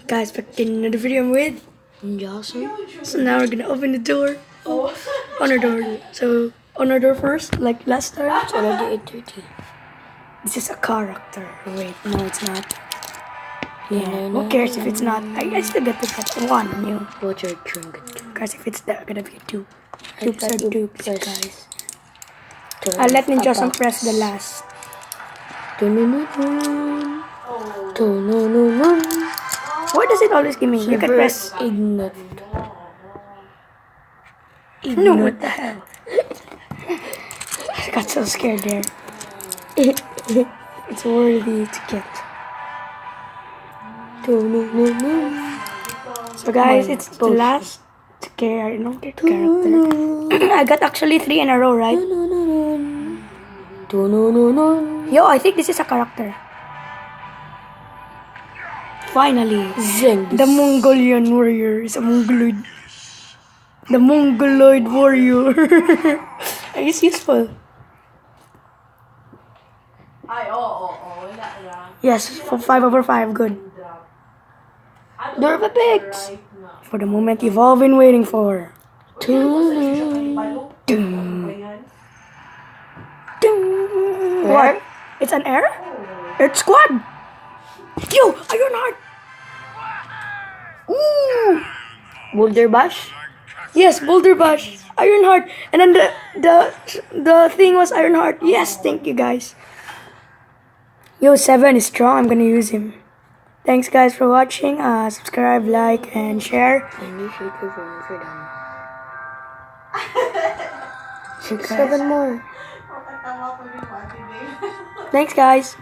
Guys, back in another video with Johnson. So now we're gonna open the door. On our door. So on our door first, like last time. It's already 8:30. This is a character. Wait, no, it's not. Yeah, Who cares if it's not? I still get to get one new. What's your drink? Guys, if it's gonna be a two. I Dupes thought are you dupes, press guys. turn I'll let Ninja a Song box. press the last. Dun-dun-dun-dun. Dun-dun-dun-dun. Why does it always give me? You can Super press. Ignite. No, what the hell? I got so scared there. It's worthy to get. Dun-dun-dun-dun. So guys, it's the last character. I got actually 3 in a row, right? Dun-dun-dun-dun. Dun-dun-dun-dun. Yo, I think this is a character. Finally, Zengis. the Mongolian warrior is a Mongoloid. The Mongoloid warrior. It's useful. Yes, for 5/5, good. Door of EPICS. For the moment you've all been waiting for. Dun-dun. What? It's an air? Earth squad. Yo, Iron Heart. Ooh. Boulder Bash. Yes, Boulder Bash, Iron Heart, and then the thing was Iron Heart. Yes, thank you guys. Yo, 7 is strong. I'm gonna use him. Thanks guys for watching. Subscribe, like, and share. And you should go for done. So, guys, 7 more. thanks guys.